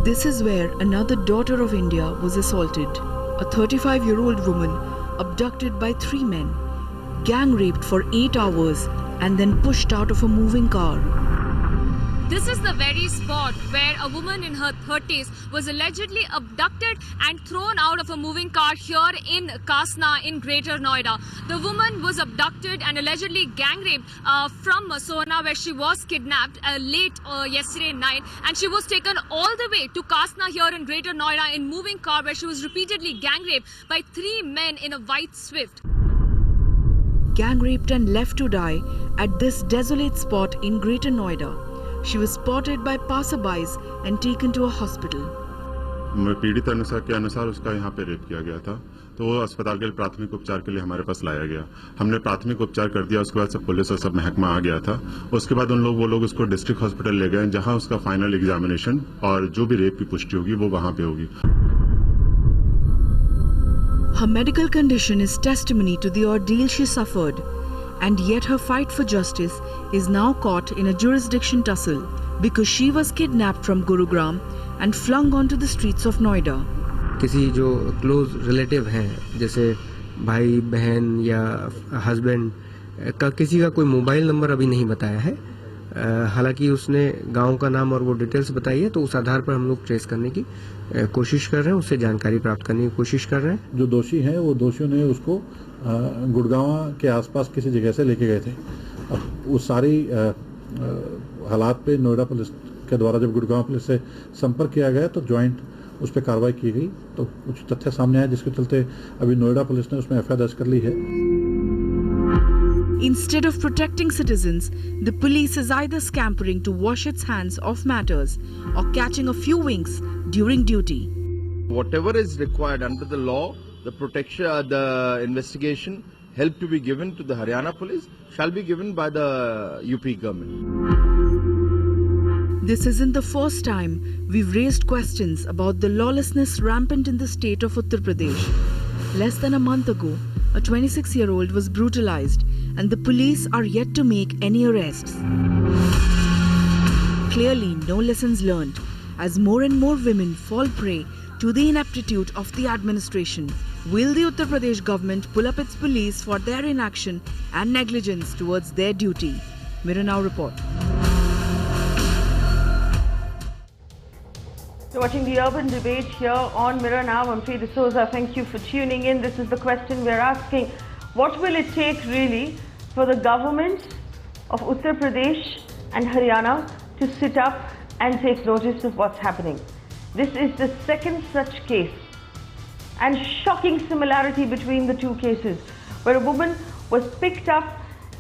This is where another daughter of India was assaulted. A 35-year-old woman abducted by 3 men, gang raped for 8 hours and then pushed out of a moving car. This is the very spot where a woman in her 30s was allegedly abducted and thrown out of a moving car here in Kasna in Greater Noida. The woman was abducted and allegedly gang raped from Sohna, where she was kidnapped late yesterday night, and she was taken all the way to Kasna here in Greater Noida in moving car, where she was repeatedly gang raped by 3 men in a white Swift. Gang raped and left to die at this desolate spot in Greater Noida. She was spotted by passerbys and taken to a hospital. पीड़ित के अनुसार उसका यहाँ पे rape किया गया था, तो वो अस्पताल के प्राथमिक उपचार के लिए हमारे पास लाया गया। हमने प्राथमिक उपचार कर दिया, उसके बाद सब पुलिस और सब महकमा आ गया था। उसके बाद वो लोग उसको डिस्ट्रिक्ट हॉस्पिटल ले गए, जहाँ उसका फाइनल एग्जामिनेशन और जो भी रेप की पुष्टि होगी वो वहाँ पे होगी। Her medical condition is testimony to the ordeal she suffered, and yet her fight for justice is now caught in a jurisdiction tussle because she was kidnapped from Gurugram and flung onto the streets of Noida. किसी जो close relative हैं, जैसे भाई बहन या husband का किसी का कोई मोबाइल नंबर अभी नहीं बताया है। हालांकि उसने गांव का नाम और वो डिटेल्स बताई है, तो उस आधार पर हम लोग ट्रेस करने की कोशिश कर रहे हैं, उससे जानकारी प्राप्त करने की कोशिश कर रहे हैं। जो दोषी हैं वो दोषियों ने उसको गुड़गांव के आसपास किसी जगह से लेके गए थे। अब उस सारी हालात पे नोएडा पुलिस के द्वारा जब गुड़गांव पुलिस से संपर्क किया गया तो ज्वाइंट उस पर कार्रवाई की गई, तो कुछ तथ्य सामने आए जिसके चलते अभी नोएडा पुलिस ने उसमें एफआईआर दर्ज कर ली है। Instead of protecting citizens, the police is either scampering to wash its hands of matters or catching a few winks during duty. Whatever is required under the law, the protection, the investigation, help to be given to the Haryana police shall be given by the UP government. This isn't the first time we've raised questions about the lawlessness rampant in the state of Uttar Pradesh. Less than a month ago, a 26-year-old was brutalized and the police are yet to make any arrests. Clearly, no lessons learned, as more and more women fall prey to the ineptitude of the administration. Will the Uttar Pradesh government pull up its police for their inaction and negligence towards their duty? Mirror Now report. You're watching the urban debate here on Mirror Now. I'm Frida Souza. Thank you for tuning in. This is the question we're asking. What will it take really for the government of Uttar Pradesh and Haryana to sit up and take notice of what's happening? This is the second such case, and shocking similarity between the two cases, where a woman was picked up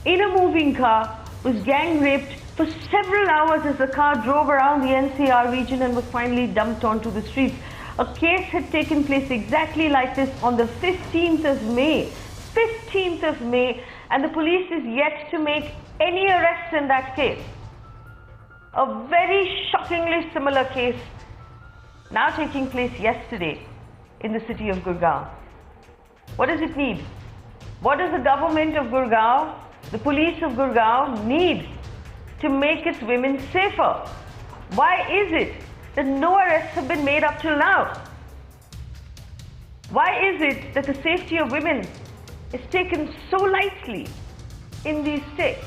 in a moving car, was gang raped for several hours as the car drove around the NCR region and was finally dumped onto the streets. A case had taken place exactly like this on the 15th of May. 15th of May, and the police is yet to make any arrests in that case. A very shockingly similar case now taking place yesterday in the city of Gurgaon. What does it need? What does the government of Gurgaon, the police of Gurgaon need to make its women safer? Why is it that no arrests have been made up till now? Why is it that the safety of women is taken so lightly in these states?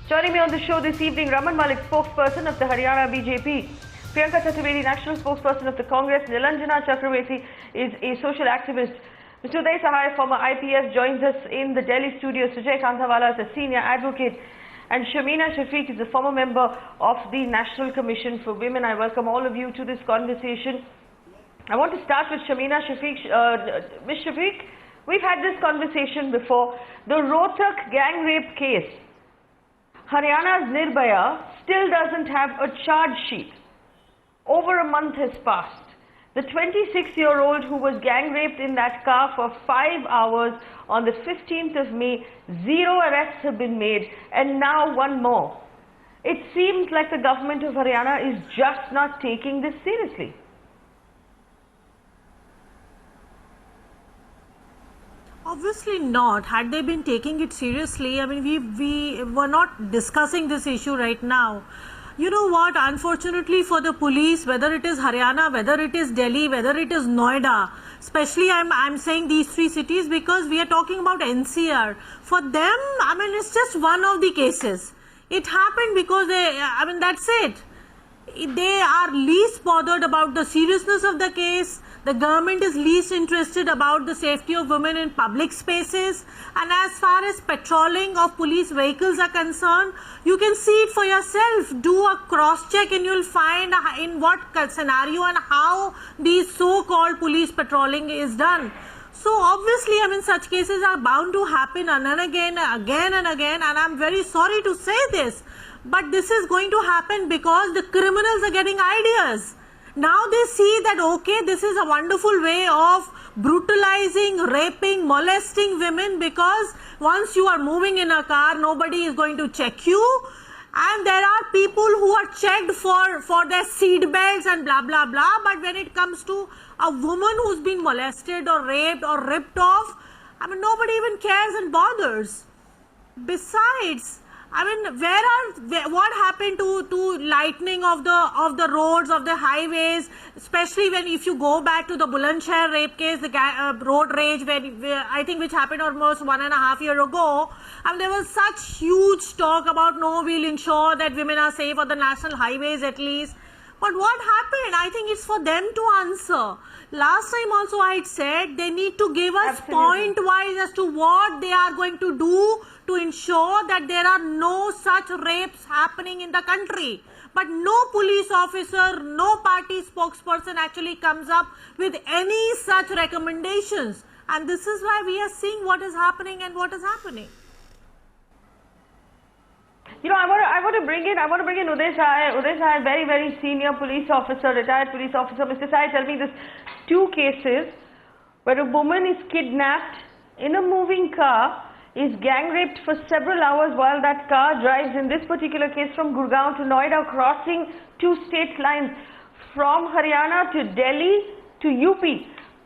Joining me on the show this evening, Raman Malik, spokesperson of the Haryana BJP, Priyanka Chaturvedi, national spokesperson of the Congress, Nilanjana Chakravarti is a social activist. Mr. Uday Sahai, former IPS, joins us in the Delhi studio. Sujay Kantawala is a senior advocate, and Shamina Shafiq is a former member of the National Commission for Women. I welcome all of you to this conversation. I want to start with Shamina Shafiq. Ms. Shafiq, we've had this conversation before. The Rohtak gang rape case, Haryana's Nirbhaya still doesn't have a charge sheet. Over a month has passed. The 26-year-old who was gang raped in that car for 5 hours on the 15th of May, 0 arrests have been made, and now one more. It seems like the government of Haryana is just not taking this seriously. Obviously not. Had they been taking it seriously, I mean, we were not discussing this issue right now. You know what? Unfortunately for the police, whether it is Haryana, whether it is Delhi, whether it is Noida, especially I'm saying these three cities because we are talking about NCR. For them, I mean, it's just one of the cases. It happened because that's it. They are least bothered about the seriousness of the case. The government is least interested about the safety of women in public spaces. And as far as patrolling of police vehicles are concerned, you can see it for yourself. Do a cross-check and you'll find in what scenario and how these so-called police patrolling is done. So obviously, I mean, such cases are bound to happen again and again. And I'm very sorry to say this, but this is going to happen because the criminals are getting ideas. Now they see that, okay, this is a wonderful way of brutalizing, raping, molesting women because once you are moving in a car, nobody is going to check you. And there are people who are checked for their seat belts and blah, blah, blah. But when it comes to a woman who's been molested or raped or ripped off, I mean, nobody even cares and bothers. Besides, I mean, what happened to lightening of the roads, of the highways, especially if you go back to the Bulandshahr rape case, the road rage, I think which happened almost 1.5 years ago, and there was such huge talk about no, we'll ensure that women are safe on the national highways at least. But what happened? I think it's for them to answer. Last time also I had said they need to give us point-wise as to what they are going to do to ensure that there are no such rapes happening in the country. But no police officer, no party spokesperson actually comes up with any such recommendations. And this is why we are seeing what is happening and what is happening. You know, I want to bring in Uday Shah. Uday Shah, very, very senior police officer, retired police officer. Mr. Shah, tell me this: 2 cases where a woman is kidnapped in a moving car, is gang raped for several hours while that car drives, in this particular case from Gurgaon to Noida, crossing 2 state lines from Haryana to Delhi to UP.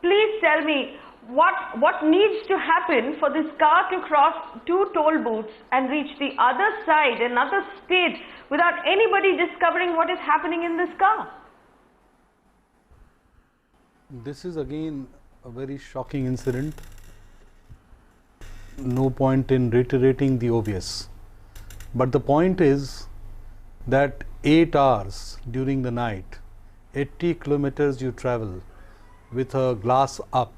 Please tell me, what needs to happen for this car to cross 2 toll booths and reach the other side, another state, without anybody discovering what is happening in this car? This is again a very shocking incident. No point in reiterating the obvious. But the point is that 8 hours during the night, 80 kilometers you travel with a glass up,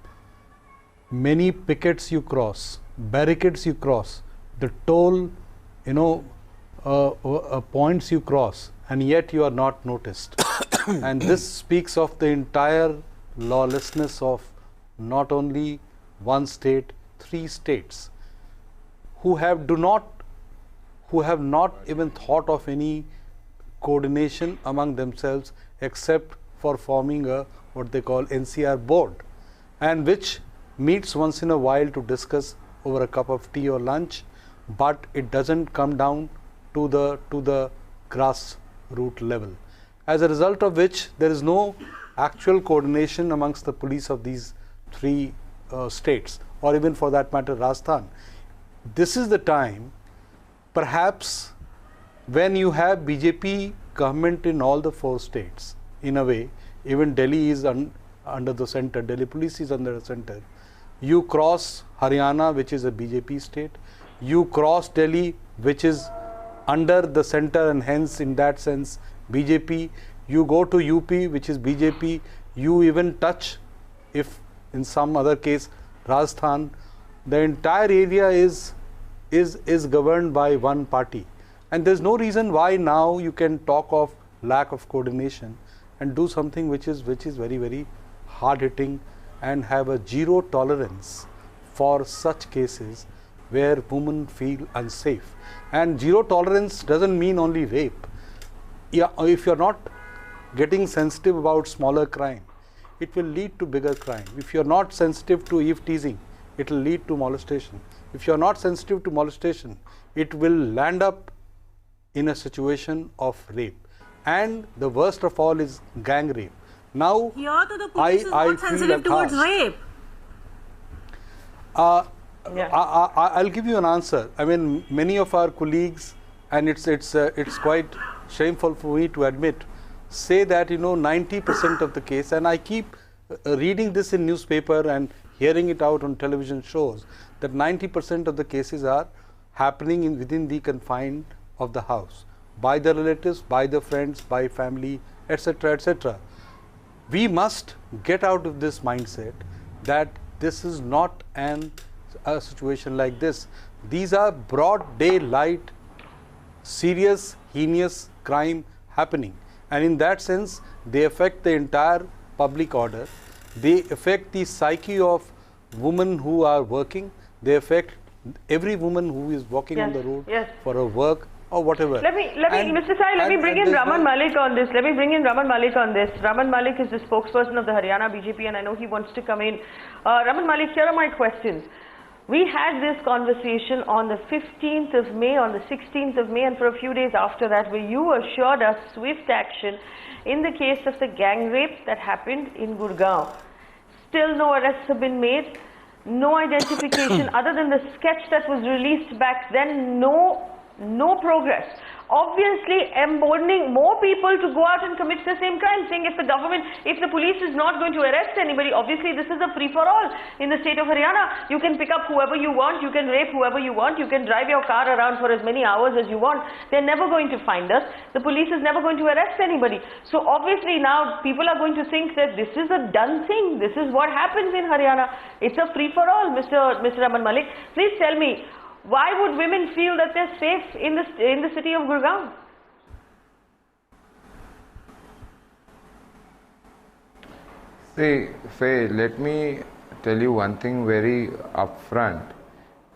many pickets you cross, barricades you cross, the toll, points you cross, and yet you are not noticed. And this speaks of the entire lawlessness of not only one state, 3 states, who have not even thought of any coordination among themselves except for forming a what they call NCR board, and which meets once in a while to discuss over a cup of tea or lunch, but it doesn't come down to the grassroots level. As a result of which, there is no actual coordination amongst the police of these 3 states, or even for that matter Rajasthan. This is the time, perhaps, when you have BJP government in all the 4 states. In a way, even Delhi is under the center, Delhi police is under the center. You cross Haryana, which is a BJP state. You cross Delhi, which is under the center and hence in that sense BJP. You go to UP, which is BJP. You even touch, if in some other case, Rajasthan. The entire area is governed by one party. And there's no reason why now you can talk of lack of coordination and do something which is very, very hard-hitting and have a zero tolerance for such cases where women feel unsafe. And zero tolerance doesn't mean only rape. Yeah, if you're not getting sensitive about smaller crime, it will lead to bigger crime. If you're not sensitive to eve teasing, it will lead to molestation. If you're not sensitive to molestation, it will land up in a situation of rape. And the worst of all is gang rape. Now, here to the police is not sensitive towards rape. I'll give you an answer. I mean, many of our colleagues, and it's quite shameful for me to admit, say that 90% of the case, and I keep reading this in newspaper and hearing it out on television shows, that 90% of the cases are happening within the confine of the house, by the relatives, by the friends, by family, etc., etc. We must get out of this mindset that this is not a situation like this. These are broad daylight, serious, heinous crime happening, and in that sense they affect the entire public order. They affect the psyche of women who are working. They affect every woman who is walking on the road for her work or whatever. Let me, Mr. Sai, let me bring in Raman Malik on this. Raman Malik is the spokesperson of the Haryana BJP, and I know he wants to come in. Raman Malik, here are my questions. We had this conversation on the 15th of May, on the 16th of May, and for a few days after that, where you assured us swift action in the case of the gang rape that happened in Gurgaon. Still no arrests have been made, no identification other than the sketch that was released back then, no progress. Obviously emboldening more people to go out and commit the same crime, saying if the police is not going to arrest anybody, obviously this is a free-for-all in the state of Haryana. You can pick up whoever you want, you can rape whoever you want, you can drive your car around for as many hours as you want. They're never going to find us. The police is never going to arrest anybody. So obviously now people are going to think that this is a done thing. This is what happens in Haryana. It's a free-for-all, Mr. Raman Malik. Please tell me, why would women feel that they're safe in the city of Gurgaon? See, Faye, let me tell you one thing very upfront.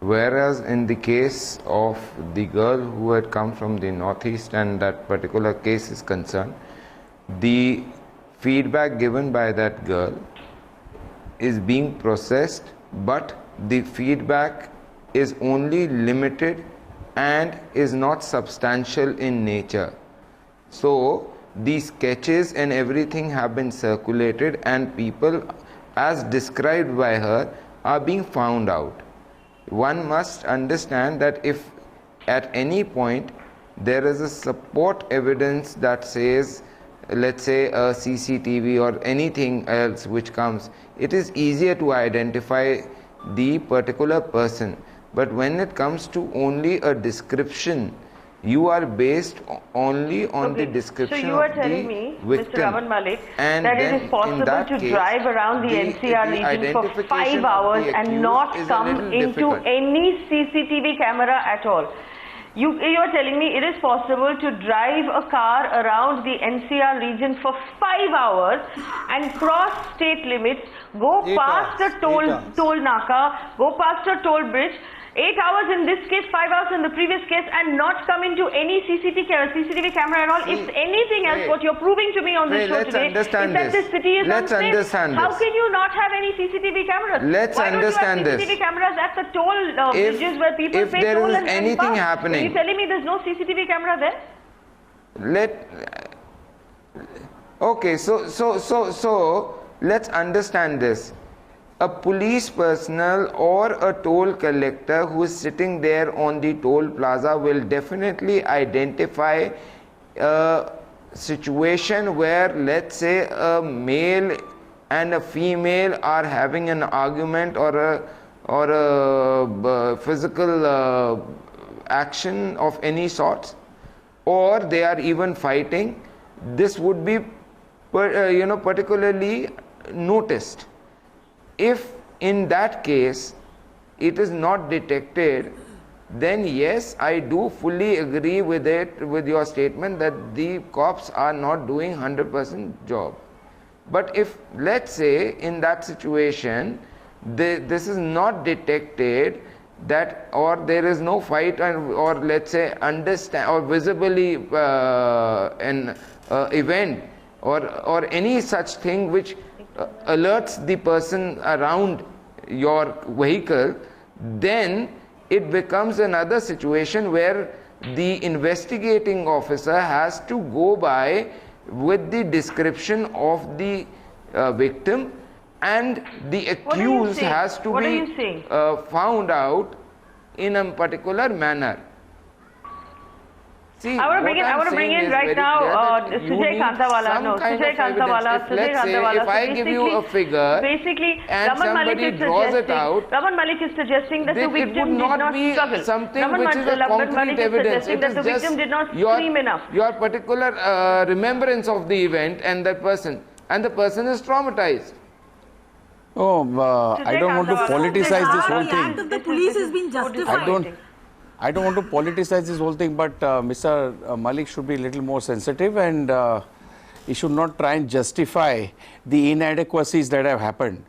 Whereas in the case of the girl who had come from the northeast and that particular case is concerned, the feedback given by that girl is being processed, but the feedback is only limited and is not substantial in nature. So these sketches and everything have been circulated, and people as described by her are being found out. One must understand that if at any point there is a support evidence that says, let's say a CCTV or anything else which comes, it is easier to identify the particular person. But when it comes to only a description, you are based only on the description of the victim. So you are telling me, Mr. Raman Malik, that it is possible to drive around the NCR region for 5 hours and not come into any CCTV camera at all. You are telling me it is possible to drive a car around the NCR region for 5 hours and cross state limits, go past the toll naka, go past a toll bridge, 8 hours in this case, 5 hours in the previous case, and not come into any CCTV camera at all. If anything else, what you're proving to me on this show today is that this city is unsafe. How can you not have any CCTV cameras? Why don't you have CCTV cameras at the toll bridges where people pay toll and anything happening? Are you telling me there's no CCTV camera there? Okay, so let's understand this. A police personnel or a toll collector who is sitting there on the toll plaza will definitely identify a situation where, let's say, a male and a female are having an argument or a physical action of any sort, or they are even fighting. This would be particularly noticed. If in that case it is not detected, then yes, I do fully agree with your statement that the cops are not doing 100% job. But if, let's say, in that situation this is not detected, that or there is no fight, or let's say understand or visibly an event or any such thing which alerts the person around your vehicle, then it becomes another situation where the investigating officer has to go by with the description of the victim, and the accused has to be found out in a particular manner. See, I want to bring in right now Sujay Kantawala. No, Sujay Kantawala. Let's say if I give you a figure and somebody draws it out, Raman Malik is suggesting that the victim it would not be struggle. something which is a concrete evidence. It that the is victim did not just scream enough. your particular remembrance of the event and that person, and the person is traumatized. Oh, I don't want to politicize this whole The act thing. of the police has been justified. I don't want to politicize this whole thing, but Mr. Malik should be a little more sensitive, and he should not try and justify the inadequacies that have happened.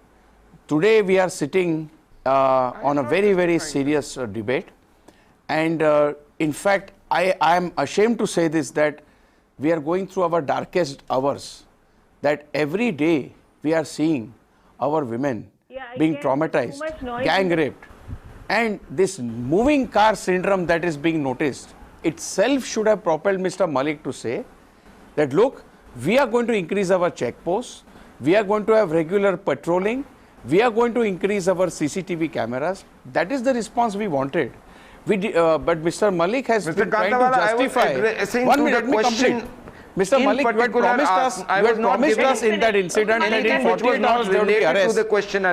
Today we are sitting on a very, very serious debate, and in fact, I am ashamed to say this, that we are going through our darkest hours, that every day we are seeing our women being traumatized, gang raped. And this moving car syndrome that is being noticed itself should have propelled Mr. Malik to say that, look, we are going to increase our checkposts, we are going to have regular patrolling, we are going to increase our CCTV cameras. That is the response we wanted. But Mr. Malik has been trying to justify. 1 minute, let me complete. Mr. Malik, you had promised us in that incident that in 48 hours there would be arrest.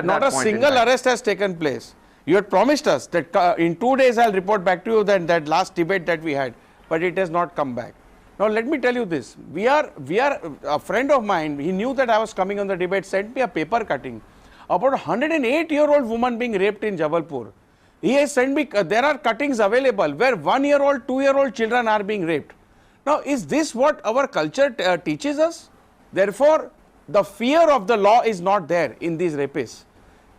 Not a single arrest has taken place. You had promised us that in 2 days I'll report back to you that last debate that we had, but it has not come back. Now let me tell you this, we are a friend of mine, he knew that I was coming on the debate, sent me a paper cutting about a 108-year-old woman being raped in Jabalpur. He has sent me, there are cuttings available where 1-year-old, 2-year-old children are being raped. Now is this what our culture teaches us? Therefore, the fear of the law is not there in these rapists.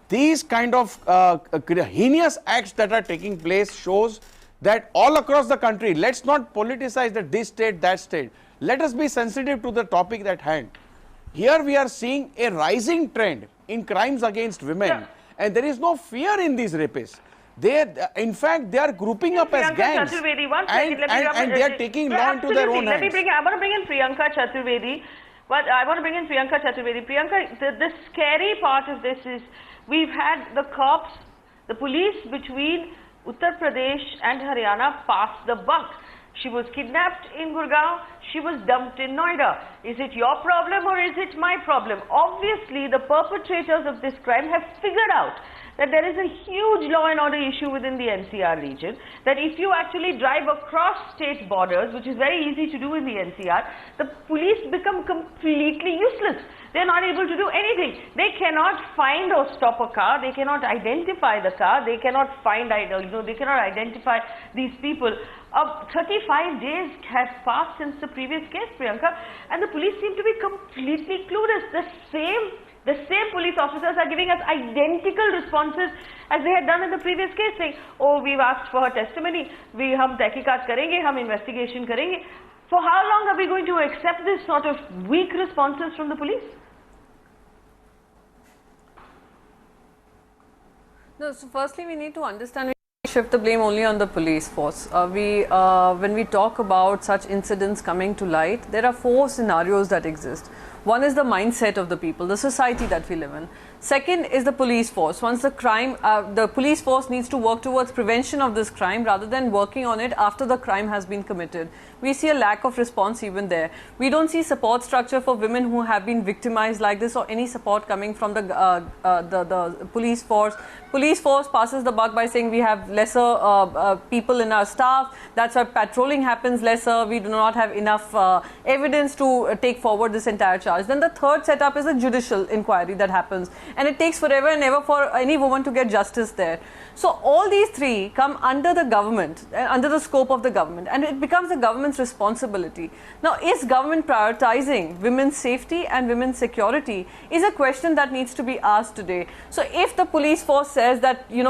These kind of heinous acts that are taking place shows that all across the country, let's not politicize that this state, that state. Let us be sensitive to the topic at hand. Here we are seeing a rising trend in crimes against women, and there is no fear in these rapists. In fact, they are grouping up as gangs, and they are taking law into their own hands. I want to bring in Priyanka Chaturvedi. Priyanka, the scary part of this is we've had the cops, the police between Uttar Pradesh and Haryana pass the buck. She was kidnapped in Gurgaon, she was dumped in Noida. Is it your problem or is it my problem? Obviously, the perpetrators of this crime have figured out that there is a huge law and order issue within the NCR region, that if you actually drive across state borders, which is very easy to do in the NCR, the police become completely useless. They're not able to do anything. They cannot find or stop a car, they cannot identify the car, they cannot find, they cannot identify these people. 35 days has passed since the previous case, Priyanka, and the police seem to be completely clueless. The same police officers are giving us identical responses as they had done in the previous case, saying, oh, we've asked for her testimony, hum tahqiqat karenge, hum investigation karenge. For how long are we going to accept this sort of weak responses from the police? No, so firstly we need to understand, we shift the blame only on the police force. When we talk about such incidents coming to light, there are 4 scenarios that exist. One is the mindset of the people, the society that we live in. Second is the police force. Once the crime, the police force needs to work towards prevention of this crime rather than working on it after the crime has been committed. We see a lack of response even there. We don't see support structure for women who have been victimized like this, or any support coming from the police force. Police force passes the buck by saying we have lesser people in our staff, that's why patrolling happens lesser, we do not have enough evidence to take forward this entire charge. Then the third setup is a judicial inquiry that happens, and it takes forever and ever for any woman to get justice there. So all these 3 come under the government, under the scope of the government, and it becomes the government's responsibility. Now, is government prioritizing women's safety and women's security is a question that needs to be asked today. So if the police force says that, we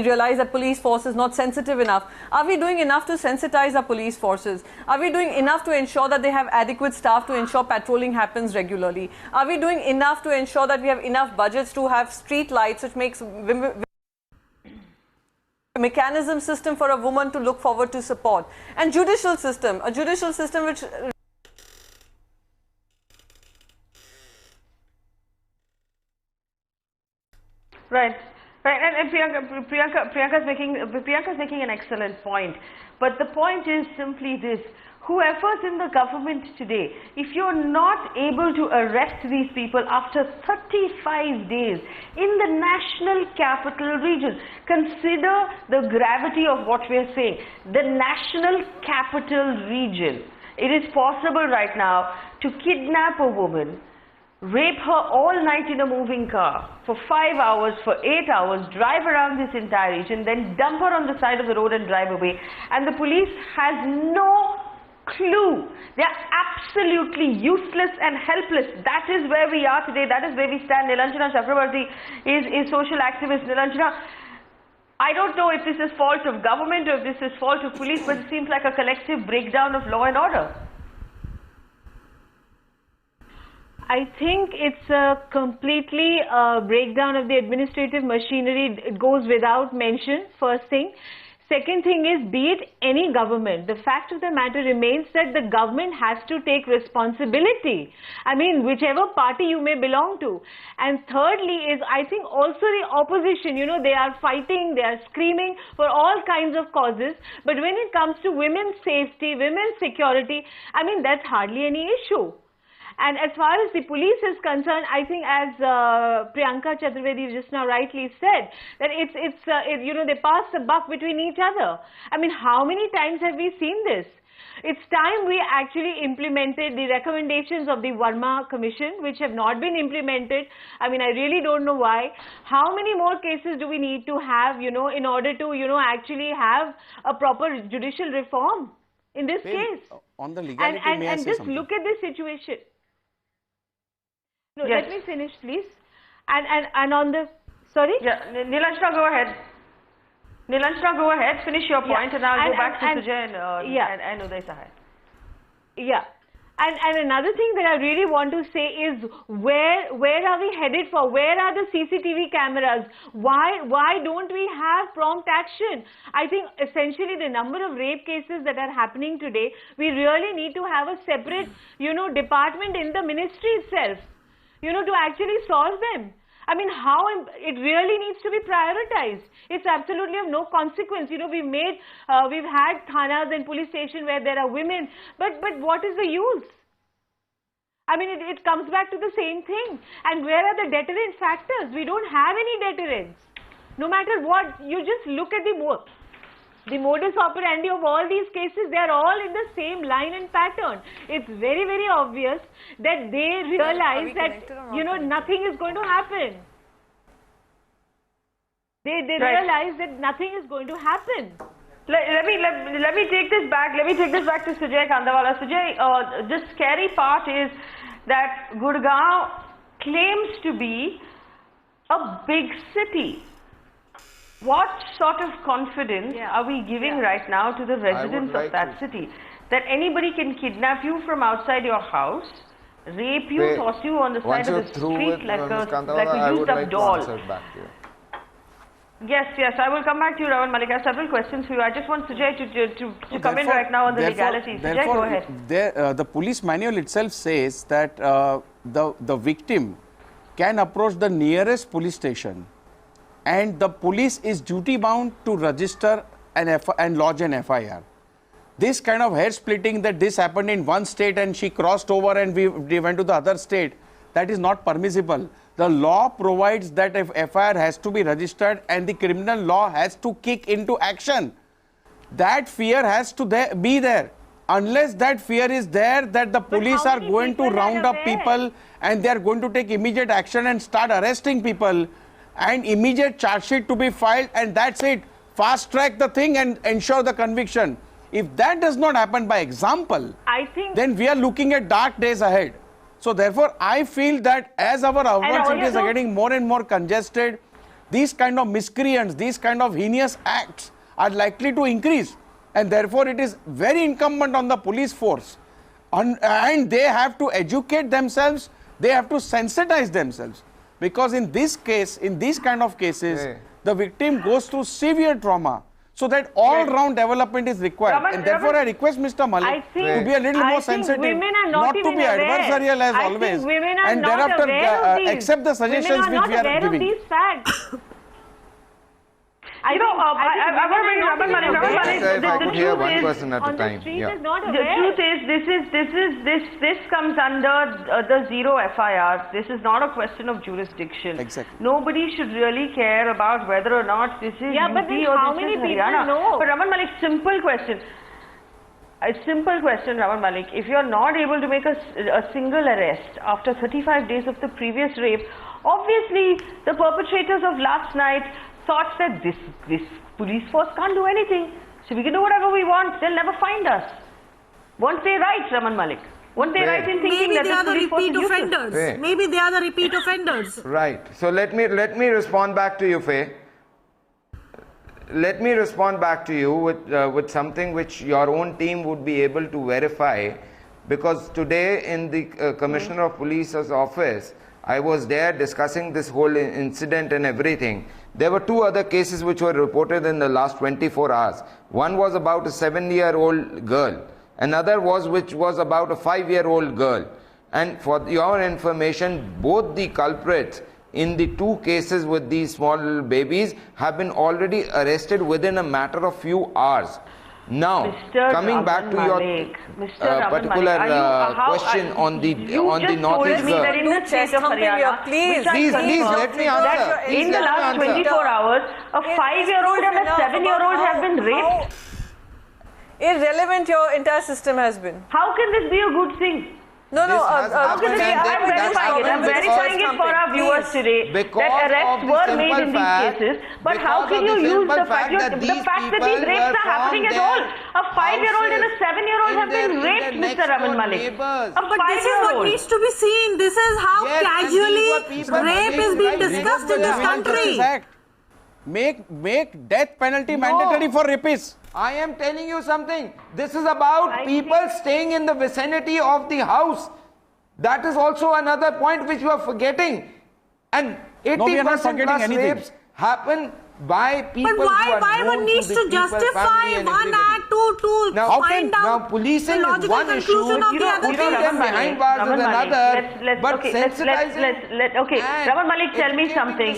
realize that police force is not sensitive enough, are we doing enough to sensitize our police forces? Are we doing enough to ensure that they have adequate staff to ensure patrolling happens regularly? Are we doing enough to ensure that we have enough budgets to have street lights, which makes mechanism system for a woman to look forward to support, and judicial system, a judicial system which right. Right, and Priyanka's making an excellent point. But the point is simply this: whoever's in the government today, if you're not able to arrest these people after 35 days in the national capital region, consider the gravity of what we're saying. The national capital region. It is possible right now to kidnap a woman, rape her all night in a moving car for 5 hours, for 8 hours, drive around this entire region, then dump her on the side of the road and drive away. And the police has no clue. They are absolutely useless and helpless. That is where we are today. That is where we stand. Nilanjana Chakrabarti is social activist. Nilanjana, I don't know if this is fault of government or if this is fault of police, but it seems like a collective breakdown of law and order. I think it's a completely breakdown of the administrative machinery. It goes without mention, first thing. Second thing is, be it any government, the fact of the matter remains that the government has to take responsibility. I mean, whichever party you may belong to. And thirdly is, I think also the opposition, you know, they are fighting, they are screaming for all kinds of causes. But when it comes to women's safety, women's security, I mean, that's hardly any issue. And as far as the police is concerned, I think as Priyanka Chaturvedi just now rightly said, that you know, they pass the buck between each other. I mean, how many times have we seen this? It's time we actually implemented the recommendations of the Verma Commission, which have not been implemented. I mean, I really don't know why. How many more cases do we need to have, you know, in order to, you know, actually have a proper judicial reform in this case? On the legality, and just look at this situation. No, yes. Let me finish, please. And on the, sorry? Yeah, Nilanjana, go ahead. Nilanjana, go ahead. Finish your point, and I'll go back to Sujay and Uday Sahai. Yeah. And another thing that I really want to say is, where are we headed for? Where are the CCTV cameras? Why don't we have prompt action? I think essentially the number of rape cases that are happening today, we really need to have a separate, you know, department in the ministry itself, you know, to actually solve them. I mean, it really needs to be prioritized. It's absolutely of no consequence. You know, we've had thanas and police station where there are women, but what is the use? I mean, it comes back to the same thing. And where are the deterrent factors? We don't have any deterrents. No matter what, you just look at the modus operandi of all these cases, they are all in the same line and pattern. It's very, very obvious that they realize that, you know, nothing is going to happen. They realize that nothing is going to happen. Let me take this back. Let me take this back to Sujay Kandawala. Sujay, the scary part is that Gurgaon claims to be a big city. What sort of confidence are we giving right now to the residents of that city? That anybody can kidnap you from outside your house, rape you, toss you on the side of the street like a used up doll. Yes, I will come back to you, Ravan Malik. I have several questions for you. I just want Sujay to come in right now on the legalities. Sujay, go ahead. The police manual itself says that the victim can approach the nearest police station, and the police is duty bound to register and lodge an FIR. This kind of hair splitting that this happened in one state and she crossed over and we went to the other state, that is not permissible. The law provides that if FIR has to be registered and the criminal law has to kick into action. That fear has to be there. Unless that fear is there that the police are going to round up people and they are going to take immediate action and start arresting people, and immediate charge sheet to be filed, and that's it. Fast track the thing and ensure the conviction. If that does not happen by example, then we are looking at dark days ahead. So therefore, I feel that as our urban cities are getting more and more congested, these kind of miscreants, these kind of heinous acts are likely to increase. And therefore, it is very incumbent on the police force. And they have to educate themselves, they have to sensitize themselves. Because in this case, in these kind of cases, the victim goes through severe trauma. So that all-round development is required. And therefore, I request Mr. Malik to be a little more sensitive, not to be adversarial as always, and thereafter accept the suggestions which we are giving. I want to bring Raman Malik. If I could hear one is, person at a time. Yeah. the truth is, this comes under the zero FIR. This is not a question of jurisdiction. Exactly. Nobody should really care about whether or not this is Yeah, but UP then or how this many is people Haryana. know? But Raman Malik, simple question. A simple question, Raman Malik. If you're not able to make a single arrest after 35 days of the previous rape, obviously the perpetrators of last night thought that this police force can't do anything. So we can do whatever we want. They'll never find us. Weren't they right, Raman Malik? Weren't they right in thinking Maybe that they the are the police force repeat is useless? offenders. Faye. Maybe they are the repeat offenders. Right. So let me respond back to you, Faye. Let me respond back to you with something which your own team would be able to verify, because today in the Commissioner of Police's office, I was there discussing this whole incident and everything. There were two other cases which were reported in the last 24 hours. One was about a 7-year-old girl. Another which was about a 5-year-old girl. And for your information, both the culprits in the two cases with these small babies have been already arrested within a matter of few hours. Now, Mr. coming back to your particular question on the Northeast girl. That in the state of Haryana, please let me answer. That in the last 24 hours, a 5-year-old and a 7-year-old have been raped. Irrelevant your entire system has been. How can this be a good thing? I'm verifying it for our viewers today that arrests were made in these cases. But how can you use the fact that these rapes are happening at all? A 5-year-old and a 7-year-old have been raped, Mr. Raman Malik. But this is what needs to be seen. This is how casually rape is being discussed in this country. Make death penalty mandatory for rapists. I am telling you something. This is about people staying in the vicinity of the house. That is also another point which you are forgetting. And 80% plus rapes happen by people who are why known one needs to to justify one act to find out now policing the is one issue, conclusion of the other putting them behind bars is another, but sensitizing Okay, Raman Malik, tell me something.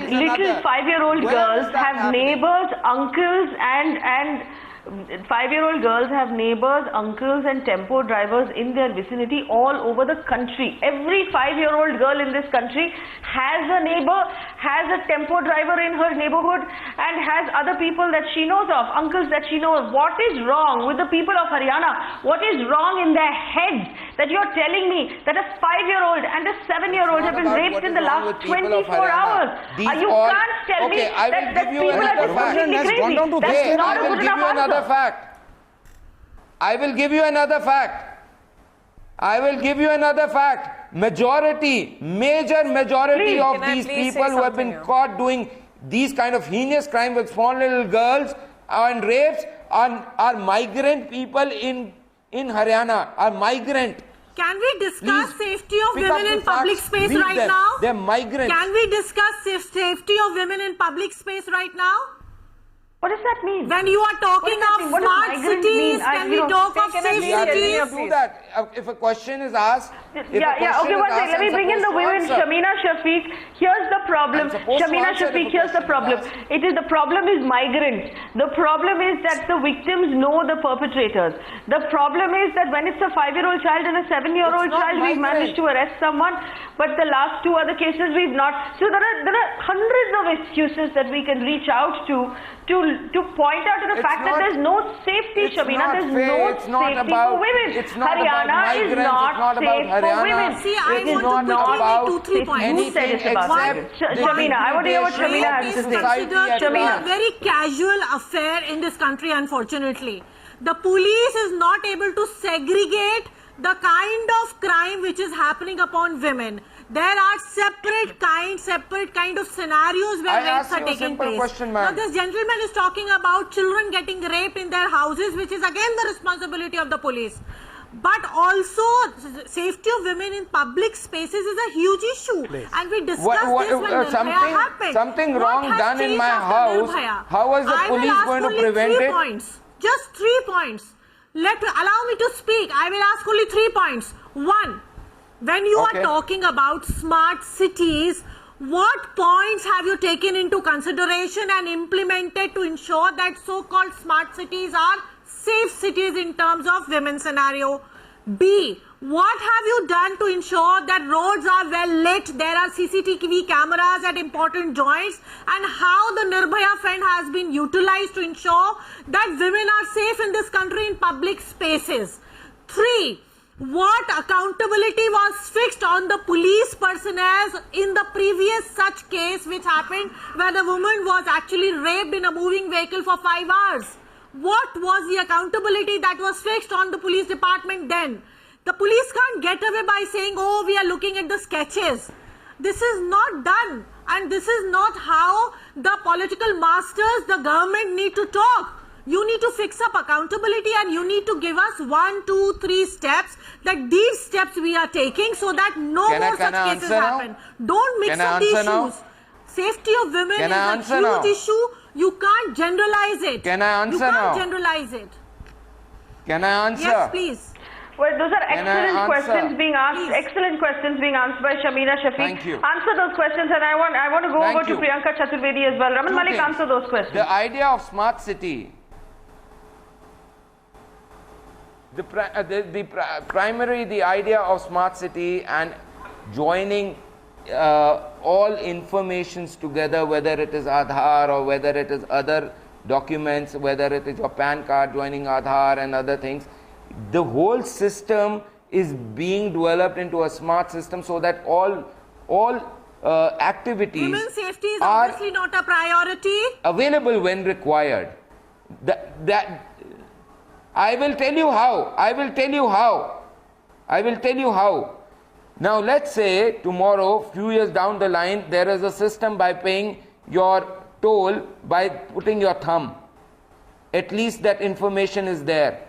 Little 5-year-old girls have neighbors, uncles and 5-year-old girls have neighbors, uncles and tempo drivers in their vicinity all over the country. Every 5-year-old girl in this country has a neighbor, has a tempo driver in her neighborhood and has other people that she knows of, uncles that she knows. What is wrong with the people of Haryana? What is wrong in their heads that you're telling me that a 5-year-old and a 7-year-old have been raped in the last 24 hours? You can't tell me that people are just completely crazy. That's not a good enough answer. I will give you another fact. Major majority of these people who have been caught doing these kind of heinous crime with small little girls and rapes are migrant people in Haryana, are migrant. Can we discuss safety of women in public space right now? They're migrants. Can we discuss safety of women in public space right now? What does that mean? When you are talking of smart cities, can we talk of safe cities? Do that. If a question is asked, Okay, one second. Let me bring in the women. Shamina Shafiq, here's the problem. Shamina Shafiq, here's the problem. The problem is migrants. The problem is that the victims know the perpetrators. The problem is that when it's a 5-year-old child and a 7-year-old child, we've managed to arrest someone, but the last two other cases we've not. So there are hundreds of excuses that we can reach out to point out to the fact that there's no safety, Shamina. There's no safety for women. Haryana is not safe for women. See, I want to quickly make 2-3 points. Who said it about women? Shamina, I want to hear what Shamina has to say. Considered a very casual affair in this country, unfortunately. The police is not able to segregate the kind of crime which is happening upon women. There are separate kind of scenarios where rapes are taking place. Now this gentleman is talking about children getting raped in their houses, which is again the responsibility of the police. But also safety of women in public spaces is a huge issue. And we discussed this when Nirbhaya happened. Something wrong done in my house. How was the police going to prevent it? Just 3 points. Allow me to speak. I will ask only 3 points. 1. When you are talking about smart cities, What points have you taken into consideration and implemented to ensure that so-called smart cities are safe cities in terms of women's scenario? B, what have you done to ensure that roads are well lit, there are CCTV cameras at important joints, and how the Nirbhaya Fund has been utilized to ensure that women are safe in this country in public spaces? 3, what accountability was fixed on the police personnel in the previous such case which happened where the woman was actually raped in a moving vehicle for 5 hours? What was the accountability that was fixed on the police department then? The police can't get away by saying, oh, we are looking at the sketches. This is not done, and this is not how the political masters, the government need to talk. You need to fix up accountability, and you need to give us 1, 2, 3 steps, that these steps we are taking so that no more such cases happen. Don't mix up the issues. Safety of women is a huge issue. You can't generalize it. Can I answer now? You can't generalize it. Can I answer? Yes, please. Well, those are excellent questions being asked. Please. Excellent questions being answered by Shamina Shafiq. Thank you. Answer those questions, and I want to go over to Priyanka Chaturvedi as well. Raman Malik, answer those questions. The idea of smart city, the idea of smart city and joining all informations together, whether it is Aadhaar or whether it is other documents, whether it is your PAN card joining Aadhaar and other things, the whole system is being developed into a smart system so that all activities women's safety is obviously not a priority. Available when required. I will tell you how. I will tell you how. Now let's say tomorrow, few years down the line, there is a system by paying your toll by putting your thumb. At least that information is there.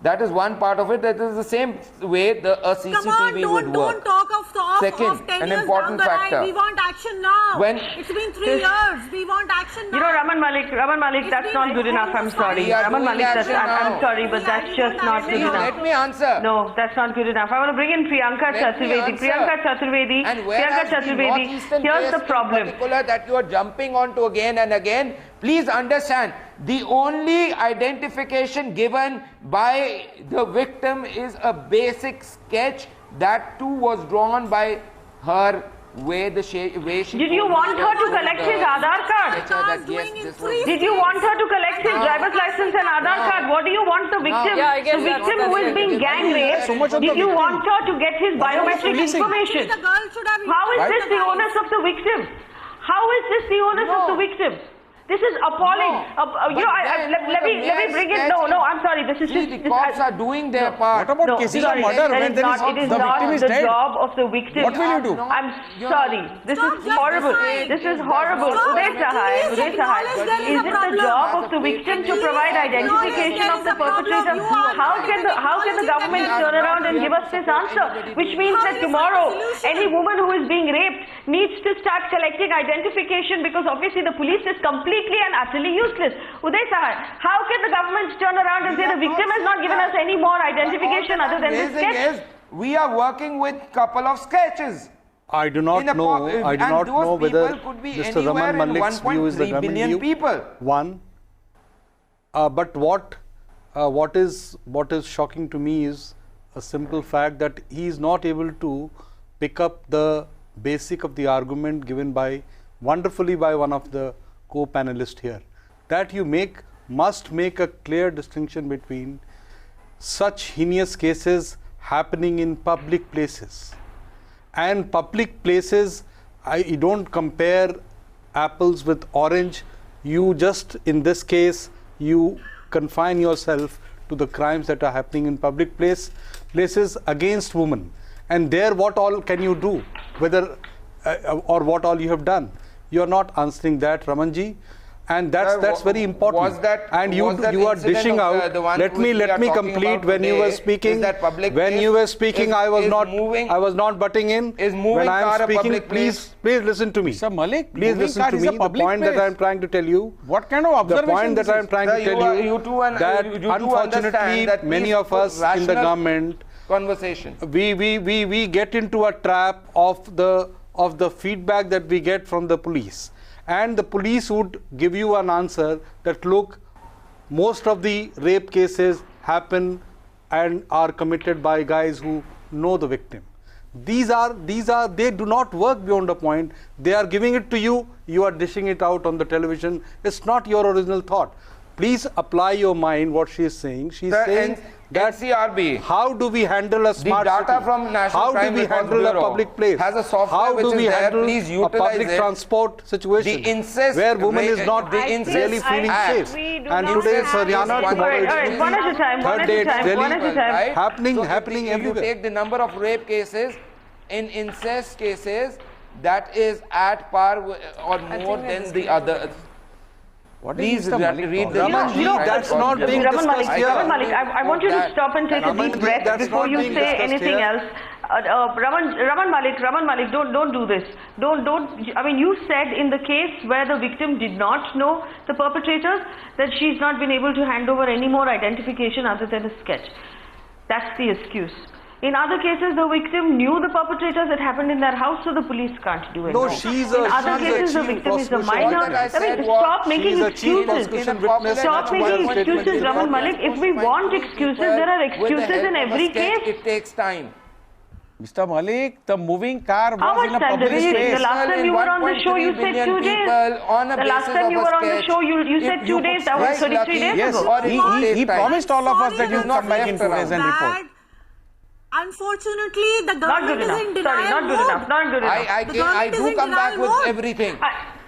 That is one part of it. That is the same way a CCTV would work. Don't talk of 10 an years important down the factor. line. We want action now. It's been 3 years. We want action now. You know, Raman Malik, that's not good enough. I'm sorry. Raman Malik, I'm sorry, but that's just not good enough. Let me answer. No, that's not good enough. I want to bring in Priyanka Chaturvedi. Priyanka Chaturvedi, here's the problem. That you are jumping onto again and again. Please understand, the only identification given by the victim is a basic sketch. That too was drawn by her way she. Did you want her to collect his Aadhaar card? Did you want her to collect his driver's license and Aadhaar card? What do you want the victim? The victim who is being gang raped, did you want her to get his biometric information? How is this the onus of the victim? How is this the onus of the victim? This is appalling. Let me bring it. No, I'm sorry. This is just. The cops are doing their part. What about cases of murder when it is not the job of the victim. What will you do? I'm sorry. This is horrible. This is horrible. Uday Sahai, is it the job of the victim to provide identification of the perpetrator? How can the government turn around and give us this answer? Which means that tomorrow, any woman who is being raped needs to start collecting identification, because obviously the police is completely and utterly useless. Uday Sahai, how can the government turn around and say the victim has not given us any more identification other than this sketch? We are working with couple of sketches. I do not know. I do not know whether Mr. Raman Malik's view is the Raman view. One, but what is shocking to me is a simple fact that he is not able to pick up the basic of the argument given wonderfully by one of the co-panelists here, that you must make a clear distinction between such heinous cases happening in public places. And public places, you don't compare apples with orange. You just, in this case, you confine yourself to the crimes that are happening in public places against women. And there, what all can you do? Whether or what all you have done? You are not answering that, Ramanji, and that's very important. And you are dishing out. Let me complete. When you were speaking, I was not butting in. When I am speaking, please listen to me. Sir Malik, please listen to me. The point that I am trying to tell you. What kind of observation? The point that I am trying to tell you that unfortunately many of us in the government conversation. We get into a trap of of the feedback that we get from the police. And the police would give you an answer that, look, most of the rape cases happen and are committed by guys who know the victim. They do not work beyond a point. They are giving it to you, you are dishing it out on the television. It's not your original thought. Please apply your mind what she is saying. She is saying that NCRB, how do we handle a smart the data city? from National How Crime do we Records handle a Bureau public place? has a software how which do is we there. handle Please a utilize public it. transport situation The incest where woman is rape- not the incest really feeling act. safe? We do And not today it's have Haryana, this. tomorrow it's All right, one at a time, one third at day a it's time, Delhi. one at a time. Right? Happening So if everywhere. you take the number of rape cases, in incest cases, that is at par or more than the other. Please read the that's not being Raman discussed Malik, here. Raman Malik, I want you to stop and take a Raman deep ji, breath that's before not you being say discussed anything here. else. Raman Malik, don't do this. Don't. I mean, you said in the case where the victim did not know the perpetrators that she's not been able to hand over any more identification other than a sketch. That's the excuse. In other cases, the victim knew the perpetrators. It happened in their house, so the police can't do it. No, In other cases, the victim is a minor. I mean, stop making excuses. Stop making excuses, Raman Malik. If we want excuses, there are excuses in every case. It takes time. Mr. Malik, the moving car How was in much a time did public it take? space. The last time you were on the show, you said 2 days. The last time you were on the show, you said 2 days. That was 33 days Yes, ago. he promised all of us that he would come back in 2 days and report. That, unfortunately, the Not government good is enough. in denial Sorry, not good mode. enough. Not good enough. I do come back with everything.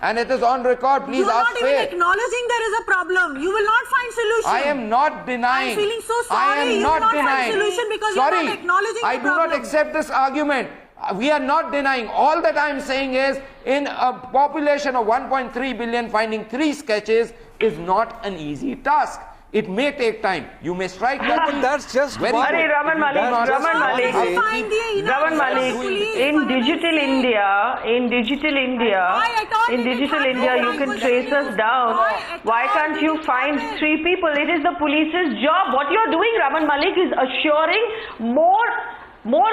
And it is on record. Please You are ask not even Faith. acknowledging there is a problem. You will not find solution. I am not denying. I'm feeling so I sorry. am You not will not find denying. solution because you are Sorry, not acknowledging I the do not problem. accept this argument. We are not denying. All that I am saying is, in a population of 1.3 billion, finding 3 sketches is not an easy task. It may take time. You may strike that. But that's just Very one. good. Raman Malik, Raman Malik, Raman Malik, in digital India, you can trace us down. Why can't you find 3 people? It is the police's job. What you're doing, Raman Malik, is assuring more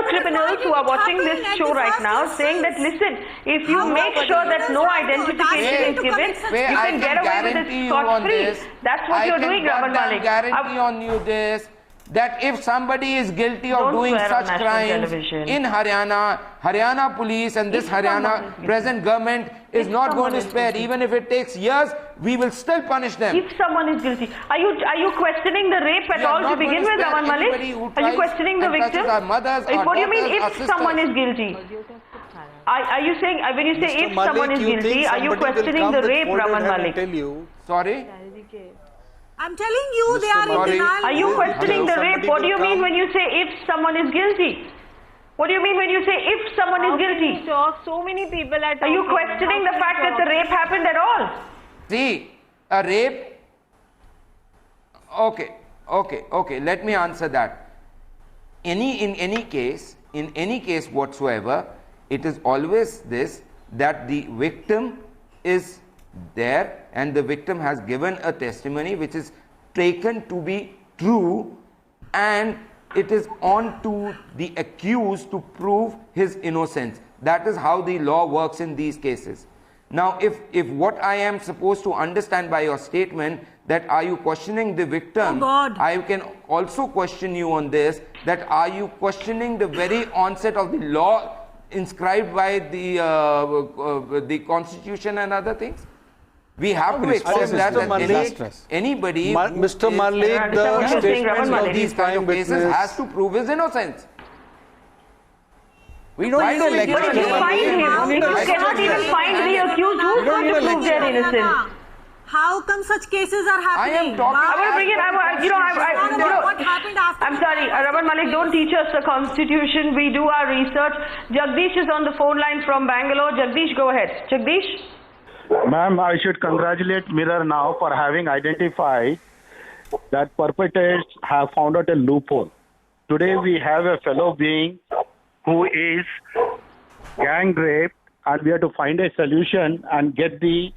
criminals who are watching this show right now, saying that, listen, if you make sure that no identification is given, you can get away with it scot-free. That's what you're doing, Raman Malik. I guarantee on you this, that if somebody is guilty of Don't doing swear on such national crimes television. in Haryana police and this If someone Haryana is guilty. present government is If not going someone to is spare. guilty. Even if it takes years, we will still punish them. If someone is guilty, are you questioning the rape at We are all to not begin going to with, spare Raman anybody who Malik? Are you tries questioning the and touches victim? our mothers, our What do you mean daughters, our if someone sisters? is guilty? Are you saying, when you say Mr. if Malik, someone is you think guilty, are you somebody will questioning come the with rape, folded Raman hand and Malik? tell you, Sorry? I'm telling you, they are in Malik. denial Are you mode. questioning the Somebody rape? What do will you mean come. when you say if someone is guilty? What do you mean when you say if someone is guilty? So many people are Are you questioning the fact that the rape happened at all? See, a rape. Okay. Let me answer that. In any case whatsoever, it is always this, that the victim is there and the victim has given a testimony which is taken to be true, and it is on to the accused to prove his innocence. That is how the law works in these cases. Now, if what I am supposed to understand by your statement, that are you questioning the victim? Oh God. I can also question you on this, that are you questioning the very onset of the law inscribed by the Constitution and other things? We have to accept that anybody Mr. Malik, the statement of these kind of cases has to prove his innocence. We don't need a lecture. But if you find him, if you cannot even find the accused, who's going to prove their innocence? How come such cases are happening? I am talking. I will bring it. What happened after? I'm sorry, Raman Malik, don't teach us the Constitution. We do our research. Jagdish is on the phone line from Bangalore. Jagdish, go ahead. Jagdish? Ma'am, I should congratulate Mirror Now for having identified that perpetrators have found out a loophole. Today we have a fellow being who is gang raped, and we have to find a solution and get the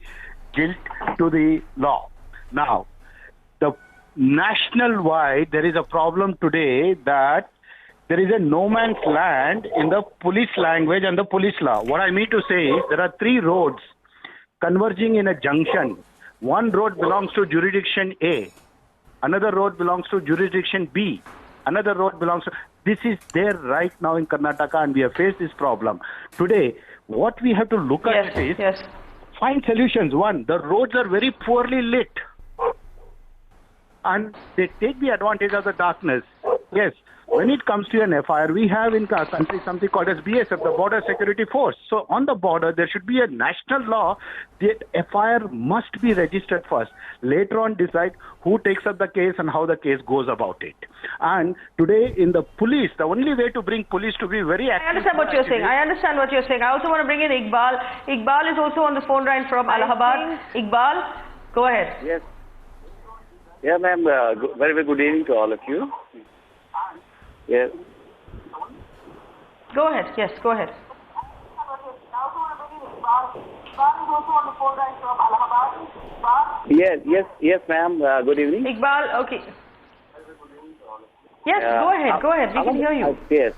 guilt to the law. Now, the national wide, there is a problem today that there is a no man's land in the police language and the police law. What I mean to say is there are three roads converging in a junction. One road belongs to jurisdiction A, another road belongs to jurisdiction B, another road belongs to... This is there right now in Karnataka, and we have faced this problem. Today, what we have to look at is find solutions. One, the roads are very poorly lit, and they take the advantage of the darkness. Yes, when it comes to an FIR, we have in our country something called as BSF, the Border Security Force. So on the border, there should be a national law that FIR must be registered first. Later on, decide who takes up the case and how the case goes about it. And today in the police, the only way to bring police to be very active... I understand what you're saying. I understand what you're saying. I also want to bring in Iqbal. Iqbal is also on the phone line from Allahabad. Iqbal, go ahead. Yes. Yeah, ma'am. Very, very good evening to all of you. Yes. Go ahead. Yes, go ahead. Yes, ma'am. Good evening. Iqbal, okay. Yes, go ahead. We can hear you. Yes.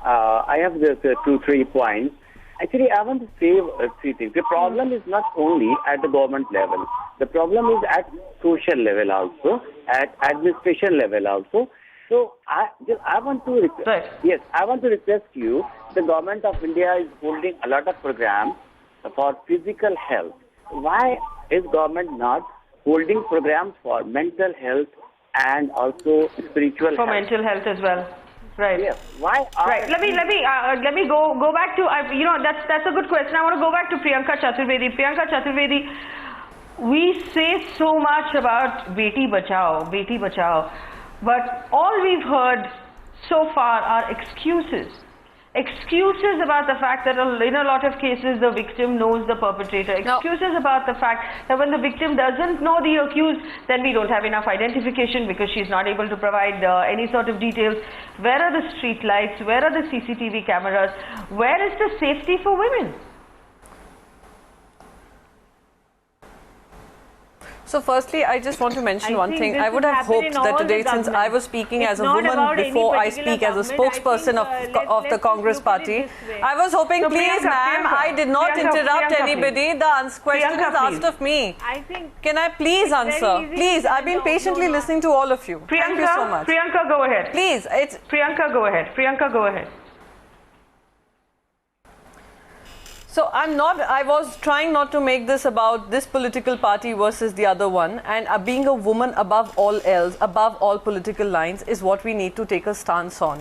I have just 2-3 points. Actually, I want to say 3 things. The problem is not only at the government level. The problem is at social level also, at administration level also. So I want to request, I want to request you. The government of India is holding a lot of programs for physical health. Why is government not holding programs for mental health and also spiritual health? For mental health as well. Right. Yes. Why? Right. Let me go back to that's a good question. I want to go back to Priyanka Chaturvedi. Priyanka Chaturvedi, we say so much about Beti Bachao, but all we've heard so far are excuses. Excuses about the fact that in a lot of cases the victim knows the perpetrator. Excuses about the fact that when the victim doesn't know the accused, then we don't have enough identification because she's not able to provide any sort of details. Where are the street lights? Where are the CCTV cameras? Where is the safety for women? So firstly, I just want to mention one thing. I would have hoped that today, since I was speaking as a woman before I speak as a spokesperson of the Congress party, I was hoping, please ma'am, I did not interrupt anybody. The question is asked of me. Can I please answer? Please, I've been patiently listening to all of you. Thank you so much. Priyanka, go ahead. Please, Priyanka, go ahead. Priyanka, go ahead. So I was trying not to make this about this political party versus the other one, and being a woman above all else, above all political lines is what we need to take a stance on.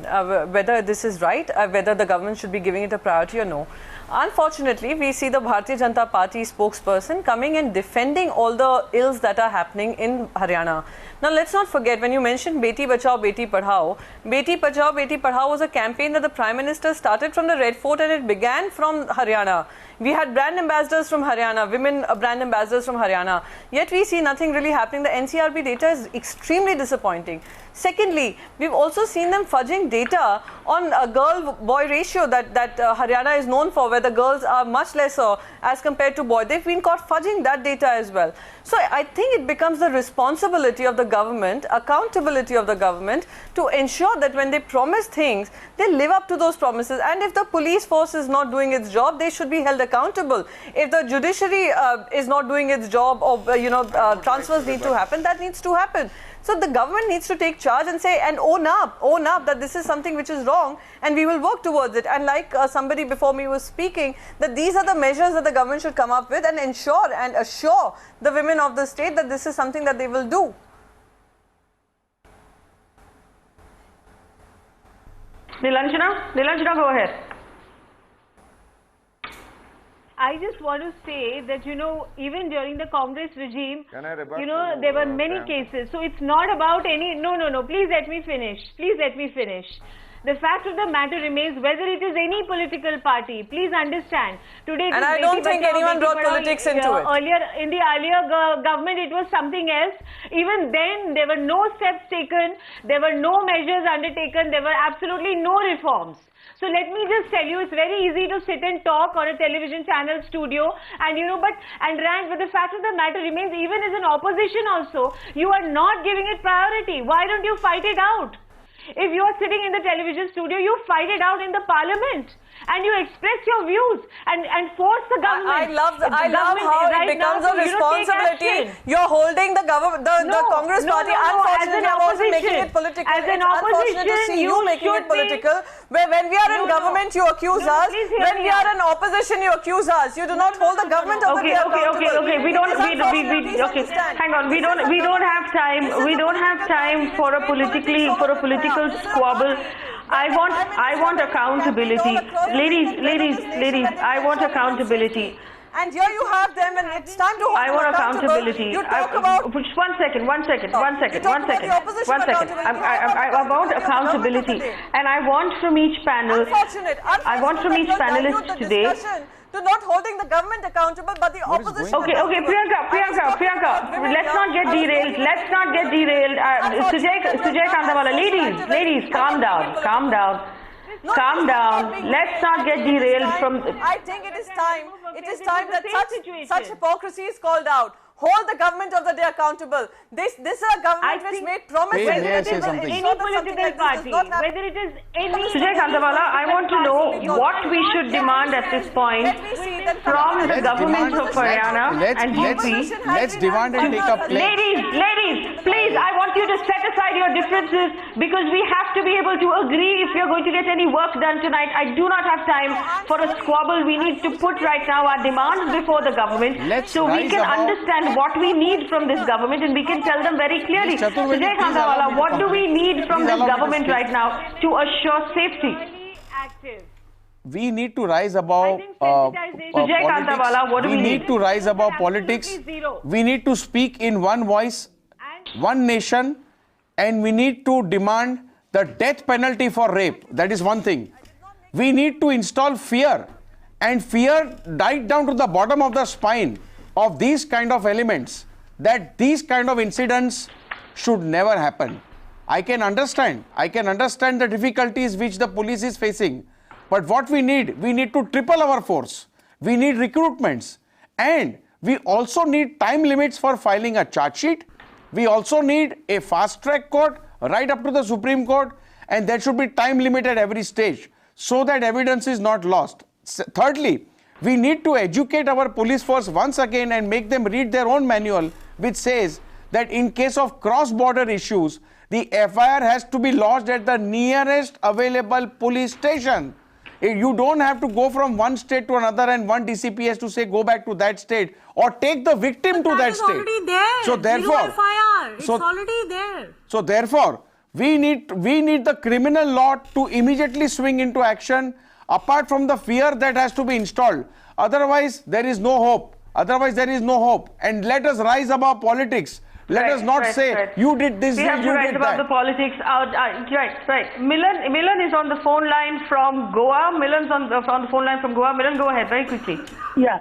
Whether this is right, whether the government should be giving it a priority or no. Unfortunately, we see the Bharatiya Janata Party spokesperson coming and defending all the ills that are happening in Haryana. Now, let's not forget, when you mentioned Beti Bachao, Beti Padhao, Beti Bachao, Beti Padhao was a campaign that the Prime Minister started from the Red Fort, and it began from Haryana. We had brand ambassadors from Haryana, women brand ambassadors from Haryana. Yet we see nothing really happening. The NCRB data is extremely disappointing. Secondly, we've also seen them fudging data on a girl-boy ratio that Haryana is known for, where the girls are much lesser as compared to boys. They've been caught fudging that data as well. So I think it becomes the responsibility of the government, accountability of the government, to ensure that when they promise things, they live up to those promises. And if the police force is not doing its job, they should be held accountable. If the judiciary is not doing its job, or transfers need to happen, that needs to happen. So the government needs to take charge and say, and own up that this is something which is wrong, and we will work towards it. And like somebody before me was speaking, that these are the measures that the government should come up with and ensure and assure the women of the state that this is something that they will do. Nilanjana, go ahead. I just want to say that, even during the Congress regime, there were many cases. So it's not about any... No. Please let me finish. The fact of the matter remains, whether it is any political party, please understand. Today, and I don't think anyone brought politics into it. Earlier, in the earlier government, it was something else. Even then, there were no steps taken. There were no measures undertaken. There were absolutely no reforms. So let me just tell you, it's very easy to sit and talk on a television channel studio and rant, but the fact of the matter remains, even as an opposition also, you are not giving it priority. Why don't you fight it out? If you are sitting in the television studio, you fight it out in the parliament and you express your views and force the government. I love how it becomes a responsibility. You're holding the government, the Congress party. Unfortunately, I'm also making it political. As an opposition, to see you making it political. Where when we are in government, you accuse us. When we are in opposition, you accuse us. You do not hold the government of the day accountable. Okay. Hang on. We don't have time. We don't have time for a political squabble. I want accountability. Ladies, I want accountability. And here you have them, and it's time to hold I want accountability. You talk about... One second. I want accountability. And I want from each panel... I want from each panelist today... to not holding the government accountable, but the opposition... Okay, Priyanka. Let's not get derailed. Sujay Kandawala, ladies, calm down. Calm down. Let's not get derailed from... I think it is time that such hypocrisy is called out. Hold the government of the day accountable. This is a government which made promises. Any political party, whether it is any... Sujay Kandawala, I want to know what we should demand at this point from the government of Haryana and UP. Let's demand and take up place. Ladies, please, I want you to set aside your differences because we have to be able to agree if we are going to get any work done tonight. I do not have time for a squabble. We need to put right now our demands before the government so we can understand what we need from this government and we can tell them very clearly. Sujay Kandawala, what do we need from this government right now to assure safety? We need to rise above politics. We need to rise above politics. We need to speak in one voice, one nation, and we need to demand the death penalty for rape. That is one thing. We need to install fear, and fear died down to the bottom of the spine of these kind of elements, that these kind of incidents should never happen. I can understand the difficulties which the police is facing, but what we need to triple our force. We need recruitments, and we also need time limits for filing a charge sheet. We also need a fast track court right up to the Supreme Court, and there should be time limit at every stage so that evidence is not lost. Thirdly, we need to educate our police force once again and make them read their own manual, which says that in case of cross-border issues, the FIR has to be lodged at the nearest available police station. You don't have to go from one state to another and one DCP has to say go back to that state or take the victim to that state. Already there. So therefore, FIR. It's already there. So therefore, we need the criminal law to immediately swing into action, apart from the fear that has to be installed. Otherwise, there is no hope. And let us rise above politics. Let us not say, you did this, you did that. We have to rise above the politics. Right. Milan is on the phone line from Goa. Milan, go ahead very quickly. Yeah.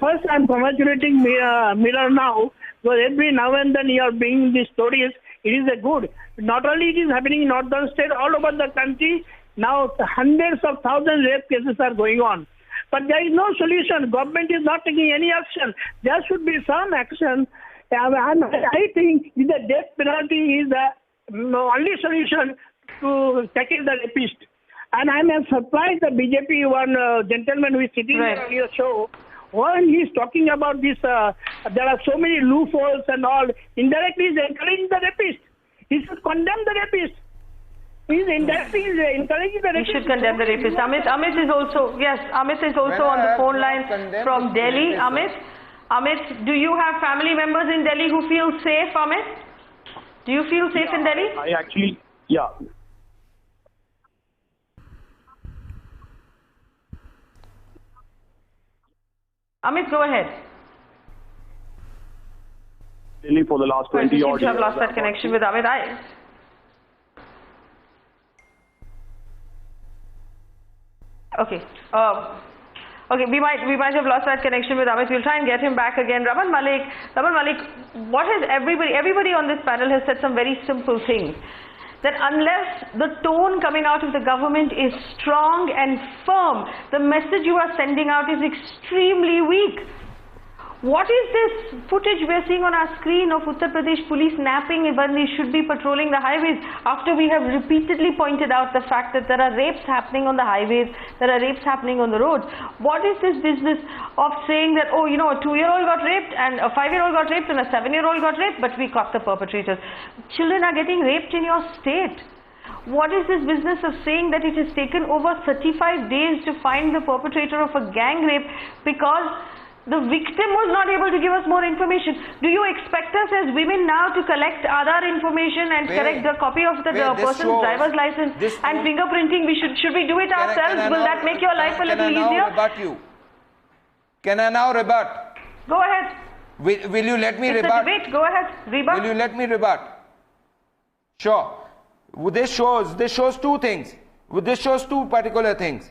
First, I'm congratulating Milan now, because every now and then you are bringing these stories. It is a good. Not only it is happening in northern state, all over the country. Now hundreds of thousands rape cases are going on. But there is no solution. Government is not taking any action. There should be some action. And I think the death penalty is the only solution to tackle the rapist. And I am surprised the BJP one gentleman who is sitting on your show, when he is talking about this, there are so many loopholes and all, indirectly he is encouraging the rapist. He should condemn the rapist. He is indirectly encouraging the rapist. He should condemn the rapist. Amit is also on the phone line from Delhi. Amit, do you have family members in Delhi who feel safe, Amit? Do you feel safe in Delhi? I actually, yeah. Amit, go ahead. Delhi for the last 20 odd years. You have lost that connection with Amit. Okay. Okay, we might have lost that connection with Amit. We'll try and get him back again. Raman Malik, what has everybody on this panel has said some very simple things. That unless the tone coming out of the government is strong and firm, the message you are sending out is extremely weak. What is this footage we are seeing on our screen of Uttar Pradesh police napping when they should be patrolling the highways, after we have repeatedly pointed out the fact that there are rapes happening on the highways, there are rapes happening on the roads? What is this business of saying that, oh, you know, a 2-year-old got raped and a 5-year-old got raped and a 7-year-old got raped, but we caught the perpetrators? Children are getting raped in your state. What is this business of saying that it has taken over 35 days to find the perpetrator of a gang rape because the victim was not able to give us more information? Do you expect us as women now to collect other information and correct the copy of the person's driver's license and fingerprinting? Should we do it ourselves? Will that make your life a little easier? Can I now rebut? Go ahead. Will you let me rebut? It's a debate. Go ahead. Rebut. Will you let me rebut? Sure. This shows two things. This shows two particular things.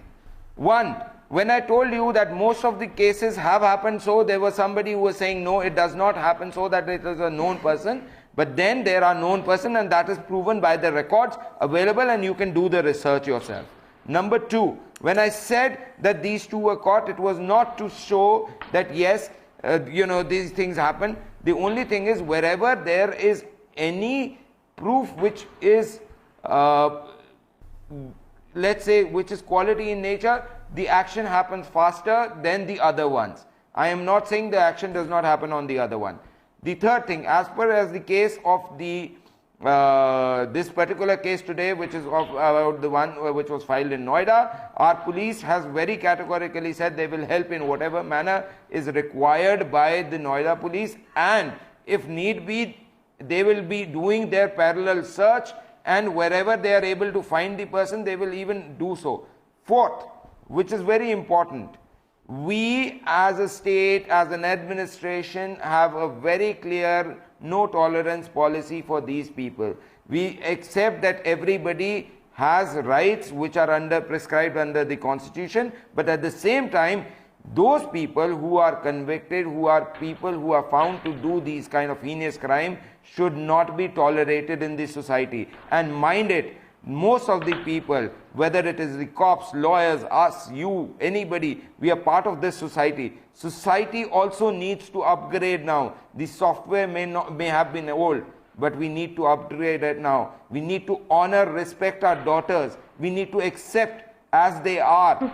One, when I told you that most of the cases have happened, so there was somebody who was saying no, it does not happen, so that it is a known person. But then there are known person, and that is proven by the records available, and you can do the research yourself. Number two, when I said that these two were caught, it was not to show that yes, these things happen. The only thing is, wherever there is any proof which is, let's say, which is quality in nature, the action happens faster than the other ones. I am not saying the action does not happen on the other one. The third thing, as per as the case of the this particular case today, which is about the one which was filed in Noida, our police has very categorically said they will help in whatever manner is required by the Noida police, and if need be, they will be doing their parallel search, and wherever they are able to find the person, they will even do so. Fourth, which is very important, we as a state, as an administration, have a very clear no tolerance policy for these people. We accept that everybody has rights which are prescribed under the Constitution, but at the same time, those people who are convicted, who are people who are found to do these kind of heinous crime, should not be tolerated in this society. And mind it, most of the people, whether it is the cops, lawyers, us, you, anybody, we are part of this society. Society also needs to upgrade now. The software may have been old, but we need to upgrade it now. We need to honor, respect our daughters. We need to accept as they are.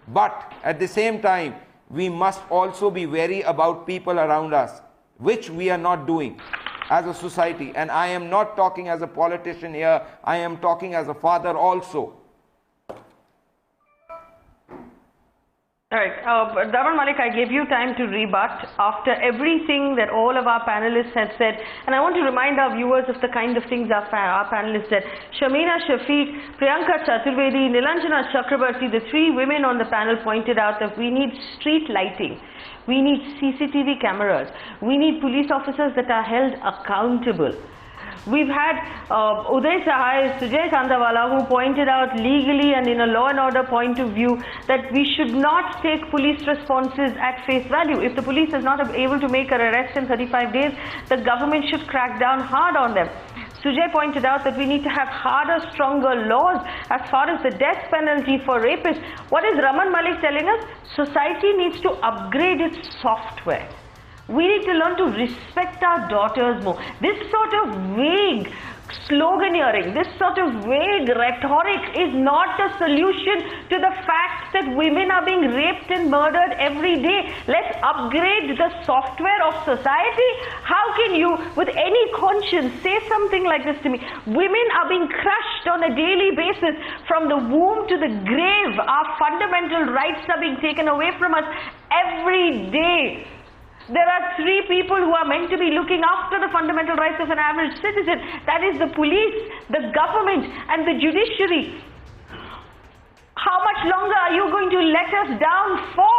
But at the same time, we must also be wary about people around us, which we are not doing as a society. And I am not talking as a politician here, I am talking as a father also. Alright, Daman Malik, I gave you time to rebut after everything that all of our panelists have said, and I want to remind our viewers of the kind of things our panelists said. Shamina Shafiq, Priyanka Chaturvedi, Nilanjana Chakrabarti, the three women on the panel pointed out that we need street lighting, we need CCTV cameras, we need police officers that are held accountable. We've had Uday Sahai, Sujay Kandawala, who pointed out legally and in a law and order point of view that we should not take police responses at face value. If the police is not able to make an arrest in 35 days, the government should crack down hard on them. Sujay pointed out that we need to have harder, stronger laws as far as the death penalty for rapists. What is Raman Malik telling us? Society needs to upgrade its software. We need to learn to respect our daughters more. This sort of vague sloganeering, this sort of vague rhetoric is not a solution to the fact that women are being raped and murdered every day. Let's upgrade the software of society. How can you, with any conscience, say something like this to me? Women are being crushed on a daily basis from the womb to the grave. Our fundamental rights are being taken away from us every day. There are three people who are meant to be looking after the fundamental rights of an average citizen. That is the police, the government, and the judiciary. How much longer are you going to let us down for?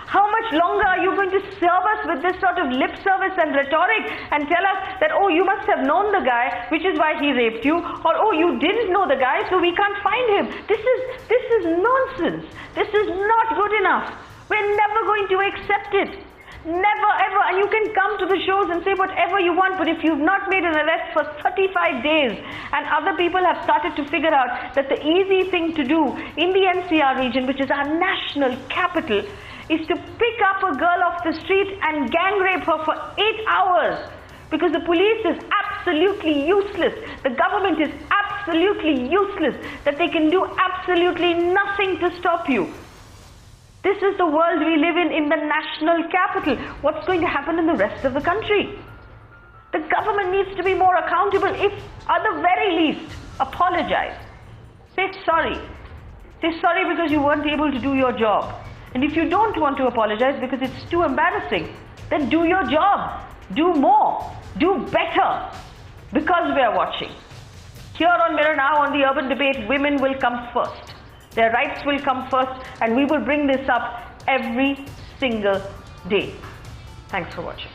How much longer are you going to serve us with this sort of lip service and rhetoric and tell us that, oh, you must have known the guy, which is why he raped you, or oh, you didn't know the guy, so we can't find him. This is nonsense. This is not good enough. We're never going to accept it. Never ever. And you can come to the shows and say whatever you want, but if you've not made an arrest for 35 days and other people have started to figure out that the easy thing to do in the NCR region, which is our national capital, is to pick up a girl off the street and gang rape her for 8 hours because the police is absolutely useless. The government is absolutely useless, that they can do absolutely nothing to stop you. This is the world we live in the national capital. What's going to happen in the rest of the country? The government needs to be more accountable. If at the very least, apologize. Say sorry. Say sorry because you weren't able to do your job. And if you don't want to apologize because it's too embarrassing, then do your job. Do more. Do better. Because we are watching. Here on Mirror Now, on the Urban Debate, women will come first. Their rights will come first, and we will bring this up every single day. Thanks for watching.